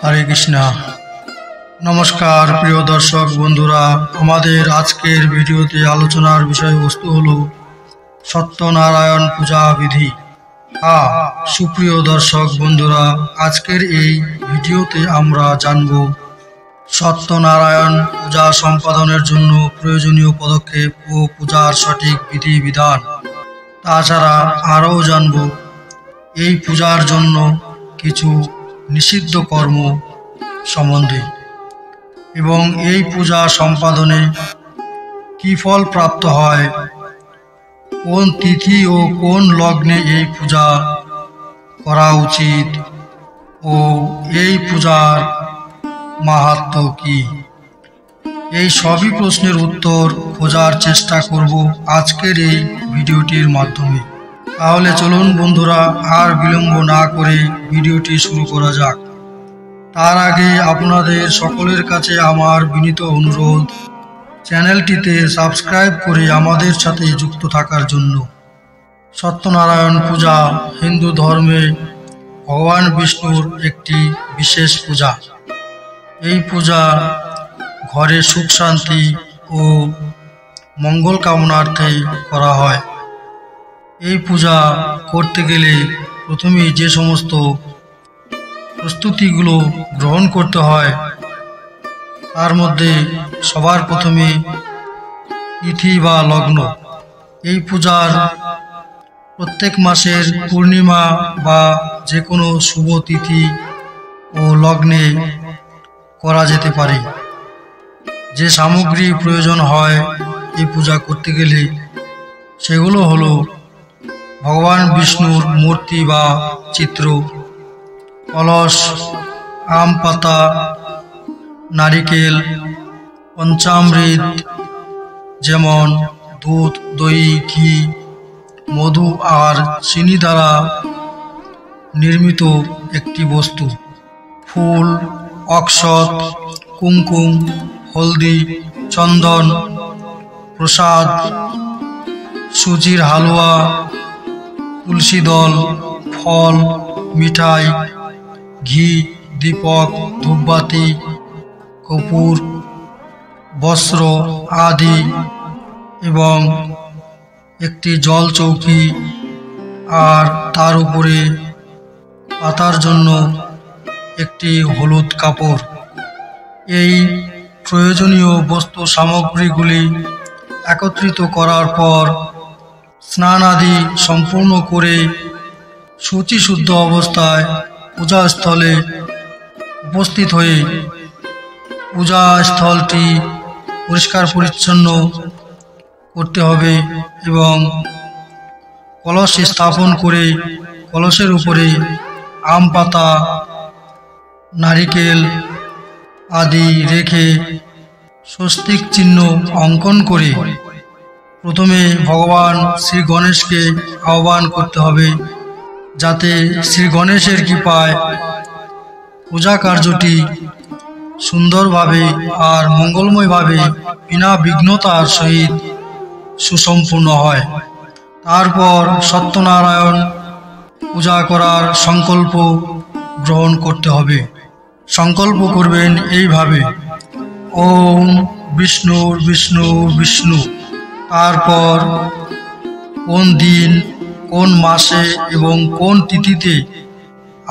हरे कृष्णा। नमस्कार प्रिय दर्शक बंधुरा, हमादेर आजकेर भिडियोते आलोचनार विषयबस्तु हलो सत्यनारायण पूजा विधि। सुप्रिय दर्शक बंधुरा, आजकेर एई भिडियोते आमरा जानबो सत्यनारायण पूजा सम्पादनेर जन्य प्रयोजनीय पदक्षेप ओ पूजार सठिक विधि विधान। ताछाड़ा आरो जानबो एई पूजार जन्य किछु निषिद्ध कर्म सम्बन्धे एवं एई पूजा सम्पादने कि फल प्राप्त हय, कोन तिथि ओ कोन लग्ने एई पूजा करा उचित ओ एई पूजार माहात्म्य कि, এই সবই প্রশ্নের উত্তর খোঁজার চেষ্টা করব আজকের এই ভিডিওটির মাধ্যমে। তাহলে চলুন বন্ধুরা, আর বিলম্ব না করে ভিডিওটি শুরু করা যাক। তার আগে আপনাদের সকলের কাছে আমার বিনীত অনুরোধ, চ্যানেলটিতে সাবস্ক্রাইব করে আমাদের সাথে যুক্ত থাকার জন্য। সত্যনারায়ণ পূজা হিন্দু ধর্মে ভগবান বিষ্ণুর একটি বিশেষ পূজা। এই পূজা ঘরে সুখ শান্তি ও মঙ্গল কামনার্থে করা হয়। এই পূজা করতে গেলে প্রথমেই যে সমস্ত প্রস্তুতিগুলো গ্রহণ করতে হয় তার মধ্যে সবার প্রথমে তিথি বা লগ্ন। এই পূজার প্রত্যেক মাসের পূর্ণিমা বা যে কোনো শুভ তিথি ও লগ্নে করা যেতে পারে। যে সামগ্রী প্রয়োজন হয় এই পূজা করতে গেলে সেগুলো হলো ভগবান বিষ্ণুর মূর্তি বা চিত্র, কলস, আম পাতা, নারিকেল, পঞ্চামৃত যেমন দুধ, দই, ঘি, মধু আর চিনি দ্বারা নির্মিত একটি বস্তু, ফুল, অক্ষত, কুমকুম, হলদি, চন্দন, প্রসাদ, সুজির হালুয়া, তুলসী দল, ফল, মিঠাই, ঘি, দীপক, ধূপবাতি, কর্পূর, বস্ত্র আদি এবং একটি জল চৌকি আর তার উপরে পাতার জন্য একটি হলুদ কাপড়। এই প্রয়োজনীয় বস্তু সামগ্রীগুলি একত্রিত করার পর স্নান আদি সম্পূর্ণ করে শুচিশুদ্ধ অবস্থায় পূজাস্থলে উপস্থিত হয়ে পূজাস্থলটি পরিষ্কার পরিচ্ছন্ন করতে হবে এবং কলস স্থাপন করে কলসের উপরে আম পাতা, নারিকেল আদি রেখে স্বস্তিক চিহ্ন অঙ্কন করে প্রথমে ভগবান শ্রী গণেশকে আহ্বান করতে হবে, যাতে শ্রী গণেশের কৃপায় পূজা কার্যটি সুন্দরভাবে আর মঙ্গলময়ভাবে বিনা বিঘ্নতার সহিত সুসম্পূর্ণ হয়। তারপর সত্যনারায়ণ পূজা করার সংকল্প গ্রহণ করতে হবে। সংকল্প করবেন এইভাবে: ওম বিষ্ণু বিষ্ণু বিষ্ণু। তারপর কোন দিন, কোন মাসে এবং কোন তিথিতে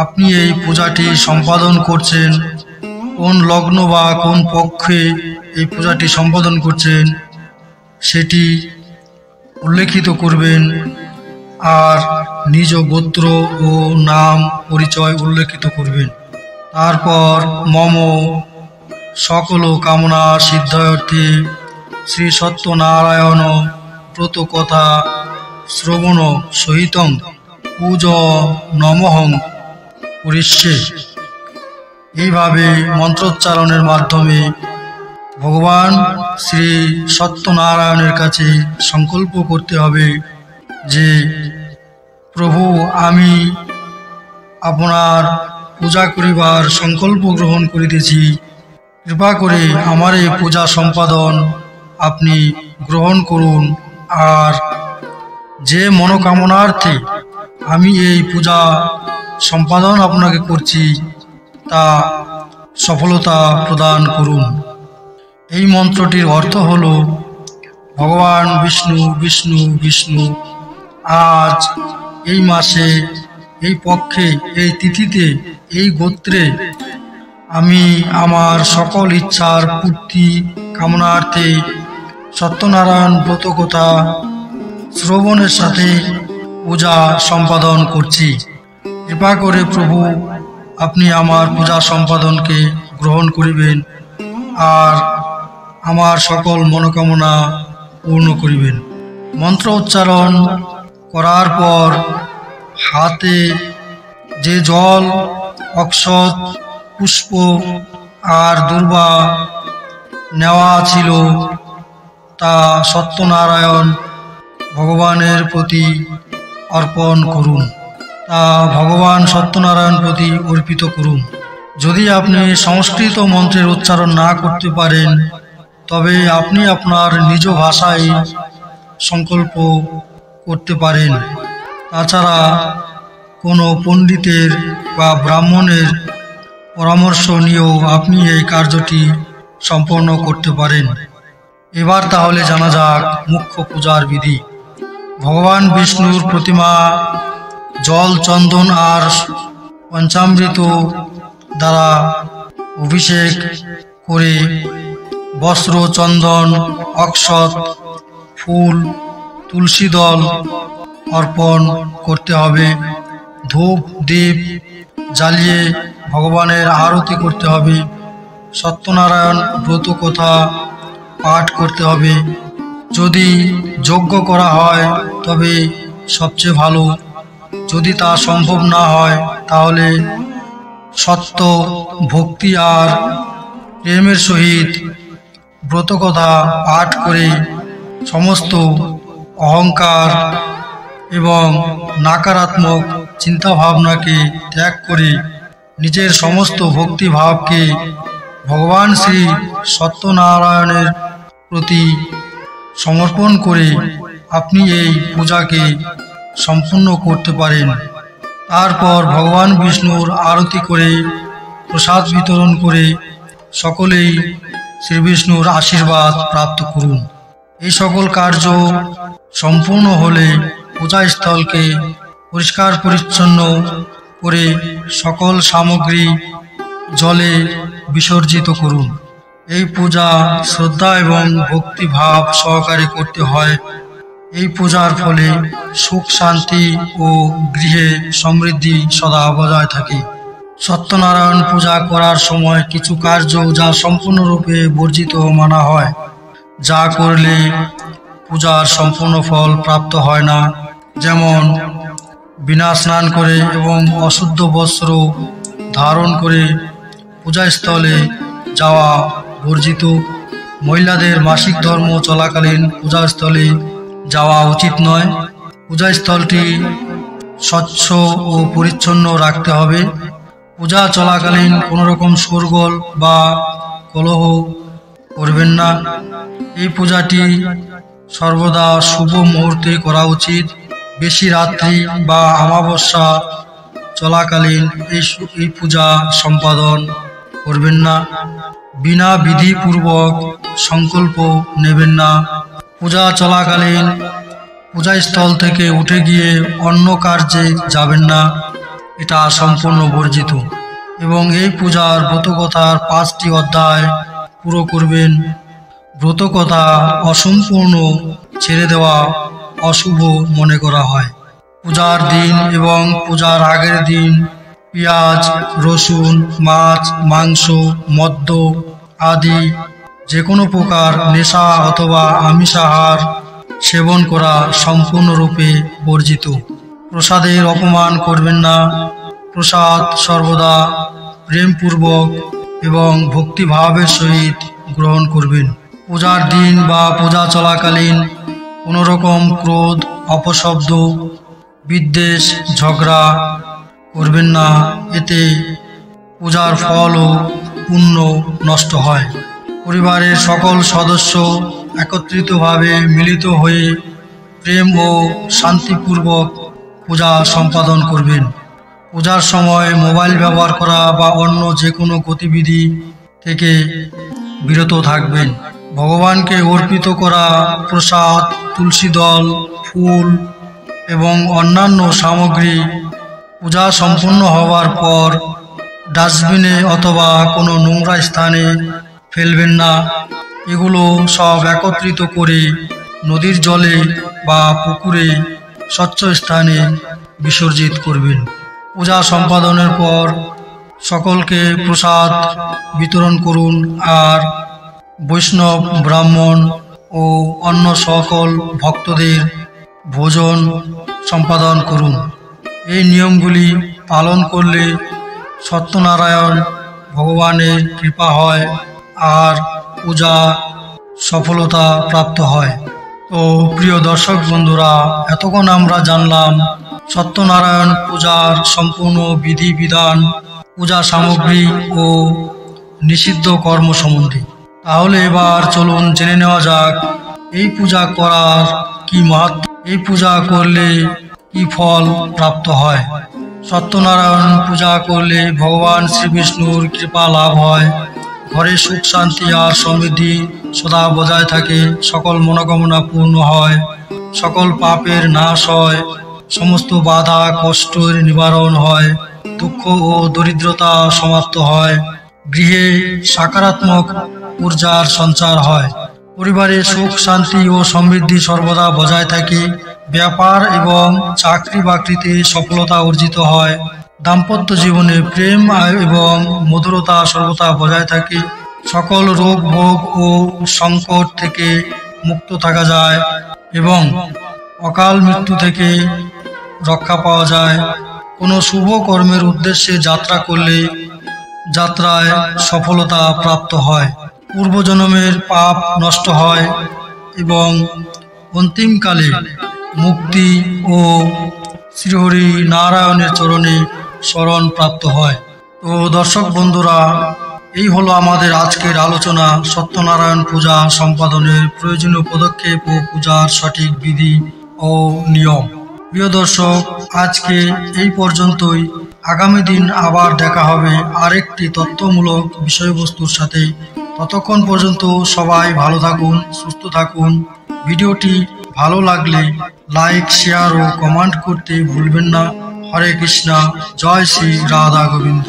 আপনি এই পূজাটি সম্পাদন করছেন, কোন লগ্ন বা কোন পক্ষে এই পূজাটি সম্পাদন করছেন সেটি উল্লেখিত করবেন আর নিজ গোত্র ও নাম পরিচয় উল্লেখিত করবেন। তারপর মম সকল কামনা সিদ্ধার্থে শ্রী সত্যনারায়ণ ব্রত কথা শ্রবণ সহিতং পূজ নমঃ করিষ্যে। এইভাবে মন্ত্রোচ্চারণের মাধ্যমে ভগবান শ্রী সত্যনারায়ণের কাছে সংকল্প করতে হবে যে, প্রভু, আমি আপনার পূজা করিবার সংকল্প গ্রহণ করিতেছি, কৃপা করে আমার এই পূজা সম্পাদন আপনি গ্রহণ করুন। আর যে মনোকামনার্থে আমি এই পূজা সম্পাদন আপনাকে করছি তা সফলতা প্রদান করুন। এই মন্ত্রটির অর্থ হল, ভগবান বিষ্ণু বিষ্ণু বিষ্ণু, আজ এই মাসে, এই পক্ষে, এই তিথিতে, এই গোত্রে আমি আমার সকল ইচ্ছার পূর্তি কামনার্থে সত্যনারায়ণ ব্রতকথা শ্রবণের সাথে পূজা সম্পাদন করছি। কৃপা করে প্রভু আপনি আমার পূজা সম্পাদনকে গ্রহণ করিবেন আর আমার সকল মনোকামনা পূর্ণ করিবেন। মন্ত্র উচ্চারণ করার পর হাতে যে জল, অক্ষত, পুষ্প আর দুর্বা নেওয়া ছিল তা সত্যনারায়ণ ভগবানের প্রতি অর্পণ করুন। তা ভগবান সত্যনারায়ণ প্রতি অর্পিত করুন। যদি আপনি সংস্কৃত মন্ত্রের উচ্চারণ না করতে পারেন, তবে আপনি আপনার নিজ ভাষায় সংকল্প করতে পারেন। তাছাড়া কোনো পণ্ডিতের বা ব্রাহ্মণের পরামর্শ নিয়েও আপনি এই কার্যটি সম্পন্ন করতে পারেন। এবার তাহলে জানা যাক মুখ্য পূজার বিধি। ভগবান বিষ্ণুর প্রতিমা জল, চন্দন আর পঞ্চামৃত দ্বারা অভিষেক করে বস্ত্র, চন্দন, অক্ষত, ফুল, তুলসী দল অর্পণ করতে হবে। ধূপ দীপ জ্বালিয়ে ভগবানের আরতি করতে হবে। সত্যনারায়ণ ব্রত কথা পাঠ করতে হবে। যদি যজ্ঞ করা হয় তবে সবচেয়ে ভালো। যদি তা সম্ভব না হয় তাহলে সত্য, ভক্তি আর প্রেমের সহিত ব্রতকথা পাঠ করে সমস্ত অহংকার এবং নাকারাত্মক চিন্তাভাবনাকে ত্যাগ করে নিজের সমস্ত ভক্তিভাবকে ভগবান শ্রী সত্যনারায়ণের প্রতি সমর্পণ করে আপনি এই পূজাকে সম্পূর্ণ করতে পারেন। তারপর ভগবান বিষ্ণুর আরতি করে প্রসাদ বিতরণ করে সকলেই শ্রীবিষ্ণুর আশীর্বাদ প্রাপ্ত করুন। এই সকল কার্য সম্পূর্ণ হলে পূজাস্থলকে পরিষ্কার পরিচ্ছন্ন করে সকল সামগ্রী জলে বিসর্জিত করুন। এই পূজা শ্রদ্ধা এবং ভক্তিভাব সহকারে করতে হয়। এই পূজার ফলে সুখ, শান্তি ও গৃহে সমৃদ্ধি সদা বজায় থাকে। সত্যনারায়ণ পূজা করার সময় কিছু কার্য যা সম্পূর্ণরূপে বর্জিত মানা হয়, যা করলে পূজার সম্পূর্ণ ফল প্রাপ্ত হয় না। যেমন বিনা স্নান করে এবং অশুদ্ধ বস্ত্র ধারণ করে পূজাস্থলে যাওয়া বর্জিত। মহিলাদের মাসিক ধর্ম চলাকালীন পূজাস্থলে যাওয়া উচিত নয়। পূজাস্থলটি স্বচ্ছ ও পরিচ্ছন্ন রাখতে হবে। পূজা চলাকালীন কোনো রকম শোরগোল বা কলহ করবেন না। এই পূজাটি সর্বদা শুভ মুহূর্তে করা উচিত। বেশি রাত্রি বা অমাবস্যা চলাকালীন এই পূজা সম্পাদন করবেন না। বিনা বিধিপূর্বক সংকল্প নেবেন না। পূজা চলাকালীন পূজাস্থল থেকে উঠে গিয়ে অন্য কার্যে যাবেন না, এটা সম্পূর্ণ বর্জিত। এবং এই পূজার ব্রতকথার 5টি অধ্যায় পুরো করবেন। ব্রতকথা অসম্পূর্ণ ছেড়ে দেওয়া অশুভ মনে করা হয়। পূজার দিন এবং পূজার আগের দিন পেঁয়াজ, রসুন, মাছ, মাংস, মদ্য আদি যে কোনো প্রকার নেশা অথবা আমিষাহার সেবন করা সম্পূর্ণরূপে বর্জিত। প্রসাদের অপমান করবেন না। প্রসাদ সর্বদা প্রেমপূর্বক এবং ভক্তিভাবের সহিত গ্রহণ করবেন। পূজার দিন বা পূজা চলাকালীন কোনো রকম ক্রোধ, অপশব্দ, বিদ্বেষ, ঝগড়া করবেন না। এতে পূজার ফল ও পুণ্য নষ্ট হয়। পরিবারের সকল সদস্য একত্রিতভাবে মিলিত হয়ে প্রেম ও শান্তিপূর্বক পূজা সম্পাদন করবেন। পূজার সময় মোবাইল ব্যবহার করা বা অন্য যে কোনো গতিবিধি থেকে বিরত থাকবেন। ভগবানকে অর্পিত করা প্রসাদ, তুলসী দল, ফুল এবং অন্যান্য সামগ্রী পূজা সম্পূর্ণ হওয়ার পর ডাস্টবিনে অথবা কোনো নোংরা স্থানে ফেলবেন না। এগুলো সব একত্রিত করে নদীর জলে বা পুকুরে স্বচ্ছ স্থানে বিসর্জিত করবেন। পূজা সম্পাদনের পর সকলকে প্রসাদ বিতরণ করুন আর বৈষ্ণব, ব্রাহ্মণ ও অন্য সকল ভক্তদের ভোজন সম্পাদন করুন। এই নিয়মগুলি পালন করলে সত্যনারায়ণ ভগবানের কৃপা হয় আর পূজা সফলতা প্রাপ্ত হয়। তো প্রিয় দর্শক বন্ধুরা, এতক্ষণ আমরা জানলাম সত্যনারায়ণ পূজার সম্পূর্ণ বিধিবিধান, পূজা সামগ্রী ও নিষিদ্ধ কর্ম সম্বন্ধে। তাহলে এবার চলুন জেনে নেওয়া যাক এই পূজা করার কি মাহাত্ম্য, এই পূজা করলে কি ফল প্রাপ্ত হয়। সত্যনারায়ণ পূজা করলে ভগবান শ্রীবিষ্ণুর কৃপা লাভ হয়, ঘরে সুখ শান্তি আর সমৃদ্ধি সদা বজায় থাকে, সকল মনোকামনা পূর্ণ হয়, সকল পাপের নাশ হয়, সমস্ত বাধা কষ্টের নিবারণ হয়, দুঃখ ও দরিদ্রতা সমাপ্ত হয়, গৃহে সকারাত্মক ঊর্জার সঞ্চার হয়, পরিবারে সুখ শান্তি ও সমৃদ্ধি সর্বদা বজায় থাকে, ব্যাপার এবং চাকরি বাকরিতে সফলতা অর্জিত হয়, দাম্পত্য জীবনে প্রেম এবং মধুরতা সর্বদা বজায় থাকে, সকল রোগ ভোগ ও সংকট থেকে মুক্ত থাকা যায় এবং অকাল মৃত্যু থেকে রক্ষা পাওয়া যায়। কোনো শুভ কর্মের উদ্দেশ্যে যাত্রা করলে যাত্রায় সফলতা প্রাপ্ত হয়, পূর্বজন্মের পাপ নষ্ট হয় এবং অন্তিমকালে মুক্তি ও শ্রীহরি নারায়ণের চরণে শরণ প্রাপ্ত হয়। তো দর্শক বন্ধুরা, এই হলো আমাদের আজকের আলোচনা সত্যনারায়ণ পূজা সম্পাদনের প্রয়োজনীয় পদক্ষেপ ও পূজার সঠিক বিধি ও নিয়ম। প্রিয় দর্শক, আজকে এই পর্যন্তই। আগামী দিন আবার দেখা হবে আরেকটি তথ্যমূলক বিষয়বস্তুর সাথে। ততক্ষণ পর্যন্ত সবাই ভালো থাকুন, সুস্থ থাকুন। ভিডিওটি ভালো লাগলে লাইক, শেয়ার ও কমেন্ট করতে ভুলবেন না। হরে কৃষ্ণা, জয় শ্রী রাধা গোবিন্দ।